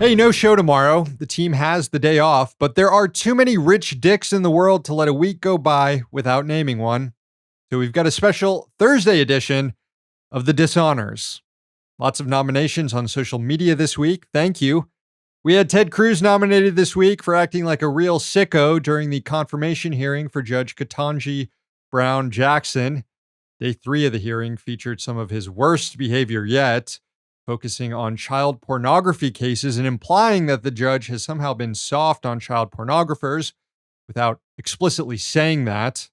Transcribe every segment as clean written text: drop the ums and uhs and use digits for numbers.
Hey, no show tomorrow. The team has the day off, but there are too many rich dicks in the world to let a week go by without naming one. So we've got a special Thursday edition of The Dishonors. Lots of nominations on social media this week. Thank you. We had Ted Cruz nominated this week for acting like a real sicko during the confirmation hearing for Judge Ketanji Brown Jackson. Day 3 of the hearing featured some of his worst behavior yet, focusing on child pornography cases and implying that the judge has somehow been soft on child pornographers without explicitly saying that.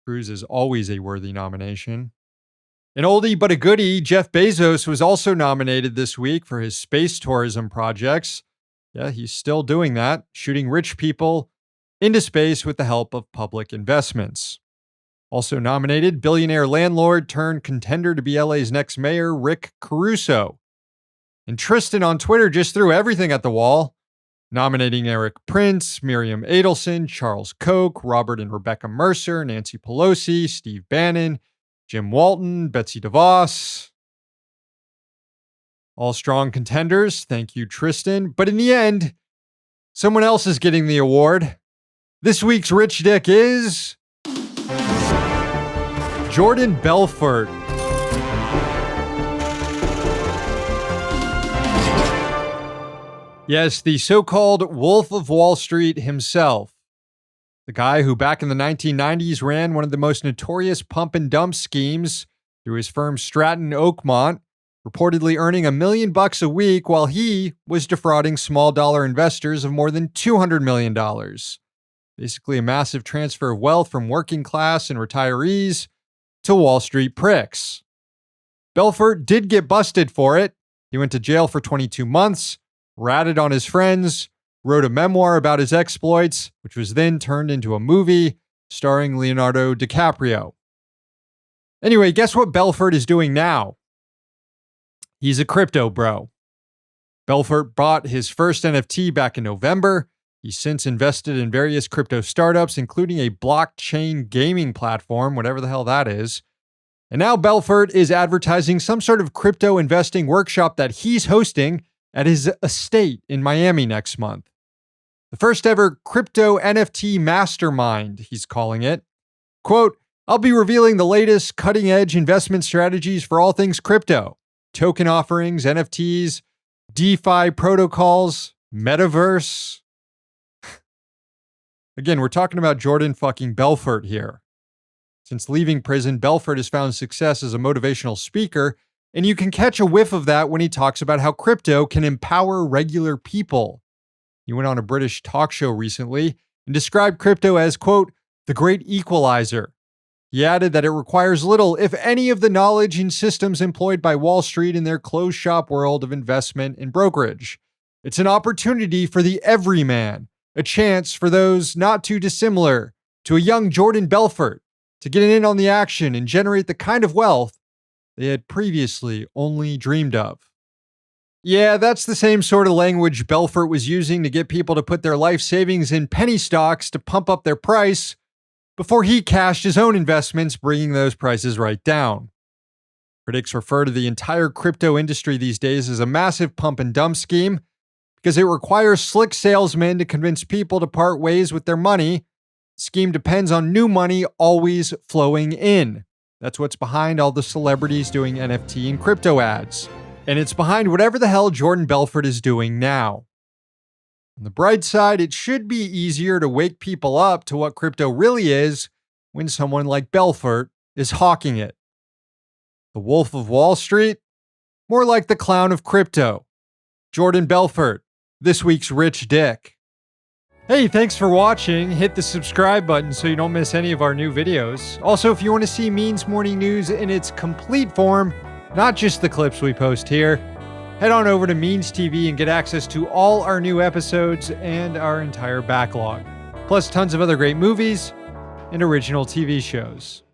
Cruz is always a worthy nomination. An oldie but a goodie, Jeff Bezos was also nominated this week for his space tourism projects. Yeah, he's still doing that, shooting rich people into space with the help of public investments. Also nominated, billionaire landlord turned contender to be LA's next mayor, Rick Caruso. And Tristan on Twitter just threw everything at the wall, nominating Eric Prince, Miriam Adelson, Charles Koch, Robert and Rebecca Mercer, Nancy Pelosi, Steve Bannon, Jim Walton, Betsy DeVos. All strong contenders. Thank you, Tristan. But in the end, someone else is getting the award. This week's Rich Dick is Jordan Belfort. Yes, the so-called Wolf of Wall Street himself. The guy who back in the 1990s ran one of the most notorious pump and dump schemes through his firm Stratton Oakmont, reportedly earning $1 million a week while he was defrauding small dollar investors of more than $200 million. Basically a massive transfer of wealth from working class and retirees to Wall Street pricks. Belfort did get busted for it. He went to jail for 22 months, ratted on his friends, wrote a memoir about his exploits, which was then turned into a movie starring Leonardo DiCaprio. Anyway, guess what Belfort is doing now? He's a crypto bro. Belfort bought his first NFT back in November. He's since invested in various crypto startups, including a blockchain gaming platform, whatever the hell that is. And now Belfort is advertising some sort of crypto investing workshop that he's hosting at his estate in Miami next month. The first ever crypto NFT mastermind, he's calling it. Quote, I'll be revealing the latest cutting edge investment strategies for all things crypto, token offerings, NFTs, DeFi protocols, metaverse. Again, we're talking about Jordan fucking Belfort here. Since leaving prison, Belfort has found success as a motivational speaker, and you can catch a whiff of that when he talks about how crypto can empower regular people. He went on a British talk show recently and described crypto as, quote, the great equalizer. He added that it requires little, if any, of the knowledge and systems employed by Wall Street in their closed shop world of investment and brokerage. It's an opportunity for the everyman, a chance for those not too dissimilar to a young Jordan Belfort to get in on the action and generate the kind of wealth they had previously only dreamed of. Yeah, that's the same sort of language Belfort was using to get people to put their life savings in penny stocks to pump up their price before he cashed his own investments, bringing those prices right down. Critics refer to the entire crypto industry these days as a massive pump and dump scheme because it requires slick salesmen to convince people to part ways with their money. The scheme depends on new money always flowing in. That's what's behind all the celebrities doing NFT and crypto ads. And it's behind whatever the hell Jordan Belfort is doing now. On the bright side, it should be easier to wake people up to what crypto really is when someone like Belfort is hawking it. The Wolf of Wall Street? More like the clown of crypto. Jordan Belfort, this week's Rich Dick. Hey, thanks for watching. Hit the subscribe button so you don't miss any of our new videos. Also, if you want to see Means Morning News in its complete form, not just the clips we post here, head on over to Means TV and get access to all our new episodes and our entire backlog, plus tons of other great movies and original TV shows.